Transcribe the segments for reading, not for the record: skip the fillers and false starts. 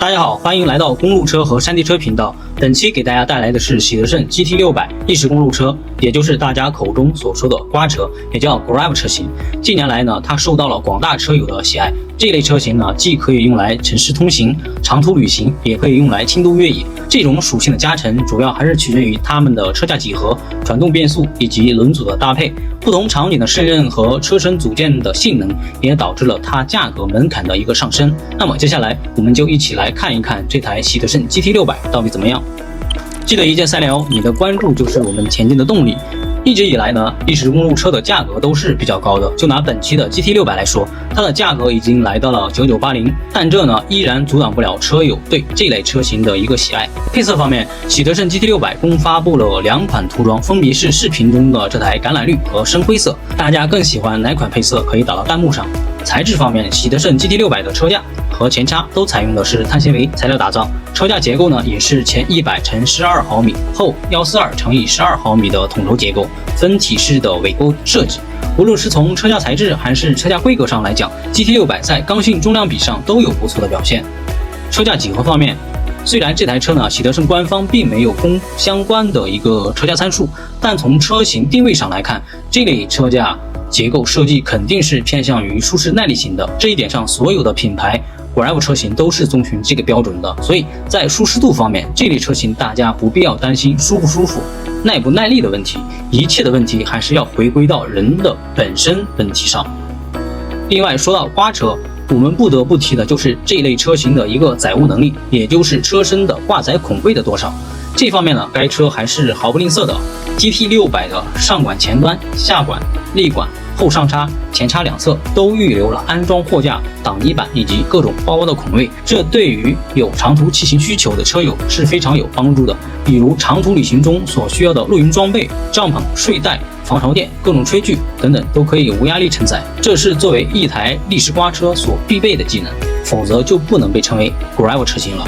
大家好，欢迎来到公路车和山地车频道。本期给大家带来的是喜德盛 GT600意式公路车，也就是大家口中所说的瓜车，也叫 Gravel 车型。近年来呢，它受到了广大车友的喜爱。这类车型呢，既可以用来城市通行、长途旅行，也可以用来轻度越野。这种属性的加成，主要还是取决于它们的车架几何、转动变速以及轮组的搭配。不同场景的胜任和车身组件的性能，也导致了它价格门槛的一个上升。那么接下来我们就一起来看一看这台喜德盛 GT600到底怎么样。记得一键三连，你的关注就是我们前进的动力。一直以来呢，意式公路车的价格都是比较高的。就拿本期的 GT600 来说，它的价格已经来到了9980，但这呢依然阻挡不了车友对这类车型的一个喜爱。配色方面，喜德盛 GT600共发布了2款涂装，分别是视频中的这台橄榄绿和深灰色。大家更喜欢哪款配色？可以打到弹幕上。材质方面，喜德盛 GT600 的车架和前叉都采用的是碳纤维材料打造，车架结构呢也是前100乘12毫米，后142乘以12毫米的筒轴结构，分体式的尾钩设计。无论是从车架材质还是车架规格上来讲 ，GT600 在刚性重量比上都有不错的表现。车架几何方面，虽然这台车呢，喜德盛官方并没有公相关的一个车架参数，但从车型定位上来看，这类车架结构设计肯定是偏向于舒适耐力型的。这一点上，所有的品牌 Gravel 车型都是遵循这个标准的。所以在舒适度方面，这类车型大家不必要担心舒不舒服、耐不耐力的问题，一切的问题还是要回归到人的本身问题上。另外，说到瓜车，我们不得不提的就是这类车型的一个载物能力，也就是车身的挂载孔位的多少。这方面呢，该车还是毫不吝啬的。GT600 的上管前端、下管、立管、后上叉、前叉两侧都预留了安装货架、挡泥板以及各种包包的孔位，这对于有长途骑行需求的车友是非常有帮助的。比如长途旅行中所需要的露营装备、帐篷、睡袋、防潮垫、各种炊具等等，都可以无压力承载。这是作为一台立式瓜车所必备的技能，否则就不能被称为 Gravel 车型了。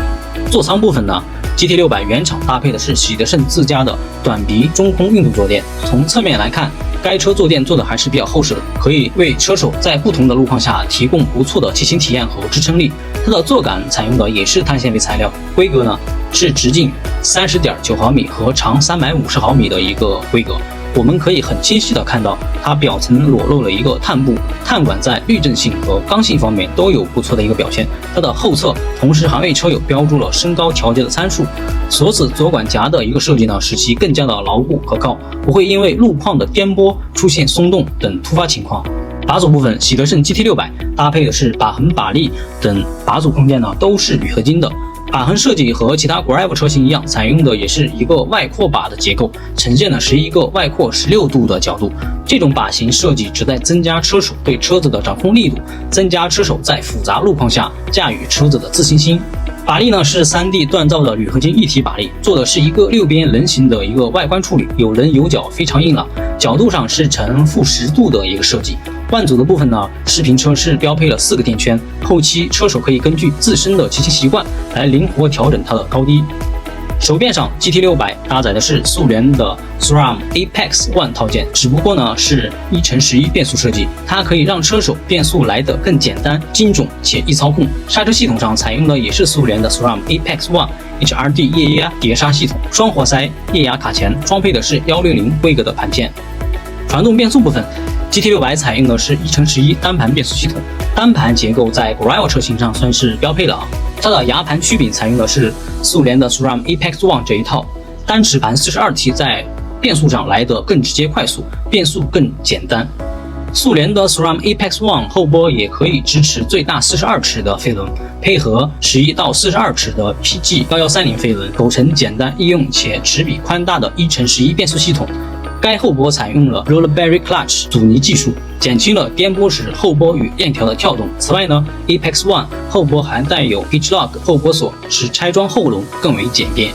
座舱部分呢，GT600 原厂搭配的是喜德盛自家的短鼻中空运动坐垫。从侧面来看，该车坐垫做的还是比较厚实的，可以为车手在不同的路况下提供不错的骑行体验和支撑力。它的坐杆采用的也是碳纤维材料，规格呢是直径30.9毫米和长350毫米的一个规格。我们可以很清晰的看到，它表层裸露了一个碳布，碳管在滤震性和刚性方面都有不错的一个表现。它的后侧同时还为车友标注了身高调节的参数，锁死左管夹的一个设计呢，使其更加的牢固可靠，不会因为路况的颠簸出现松动等突发情况。把手部分，喜德盛 GT600 搭配的是把横、把力等把手空间呢都是铝合金的。把横设计和其他 Gravel 车型一样，采用的也是一个外扩把的结构，呈现的是一个外扩16度的角度。这种把型设计旨在增加车手对车子的掌控力度，增加车手在复杂路况下驾驭车子的自信心。把力呢是3D 锻造的铝合金一体把力，做的是一个6边人形的一个外观处理，有棱有角，非常硬朗。角度上是呈负10度的一个设计。万组的部分呢，视频车是标配了4个电圈，后期车手可以根据自身的骑行习惯来灵活调整它的高低。手变上 GT600 搭载的是速联的 SRAM Apex One 套件，只不过呢是1×11变速设计，它可以让车手变速来得更简单、精准且易操控。刹车系统上采用的也是速联的 SRAM Apex One HRD 液压碟刹系统，双活塞液压卡钳，装配的是160规格的盘片。传动变速部分，GT600 采用的是1×11单盘变速系统，单盘结构在 Gravel 车型上算是标配了啊。它的牙盘曲柄采用的是速联的 SRAM Apex One 这一套，单齿盘42T 在变速上来得更直接快速，变速更简单。速联的 SRAM Apex One 后拨也可以支持最大42齿的飞轮，配合11到42齿的 PG1130 飞轮，构成简单易用且齿比宽大的1×11变速系统。该后拨采用了 Rollerberry Clutch 阻尼技术，减轻了颠簸时后拨与链条的跳动。此外呢 ，Apex One 后拨还带有 H-Lock 后拨锁，使拆装后轮更为简便。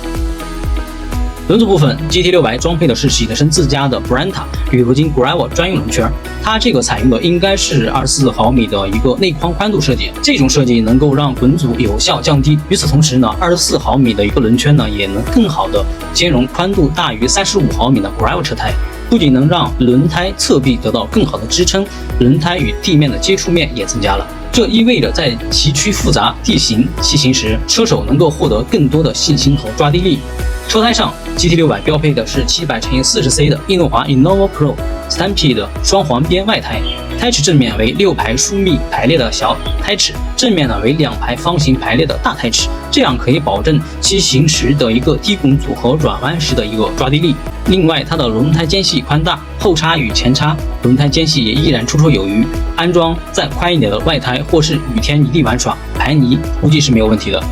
轮组部分 ，GT600 装配的是喜德盛自家的 Brenta 铝合金 Gravel 专用轮圈，它这个采用的应该是24毫米的一个内框宽度设计，这种设计能够让轮组有效降低。与此同时呢，24毫米的一个轮圈呢，也能更好的兼容宽度大于35毫米的 Gravel 车胎，不仅能让轮胎侧壁得到更好的支撑，轮胎与地面的接触面也增加了。这意味着在崎岖复杂地形骑行时，车手能够获得更多的信心和抓地力。车胎上 GT600 标配的是700×40C 的易诺华 Innova Pro Stampede 双黄边外胎，胎齿正面为6排疏密排列的小胎齿，正面呢为2排方形排列的大胎齿，这样可以保证骑行时的一个低拱组和转弯时的一个抓地力。另外，它的轮胎间隙宽大，后叉与前叉轮胎间隙也依然绰绰有余，安装再宽一点的外胎或是雨天一地玩耍排泥估计是没有问题的。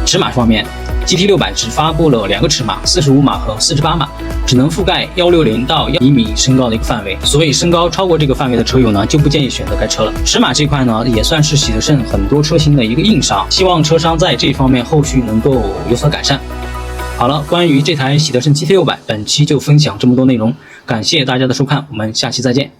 尺码方面，GT600只发布了2个尺码，45码和48码，只能覆盖160到1米身高的一个范围，所以身高超过这个范围的车友呢，就不建议选择该车了。尺码这块呢，也算是喜德盛很多车型的一个硬伤，希望车商在这方面后续能够有所改善。好了，关于这台喜德盛GT600，本期就分享这么多内容，感谢大家的收看，我们下期再见。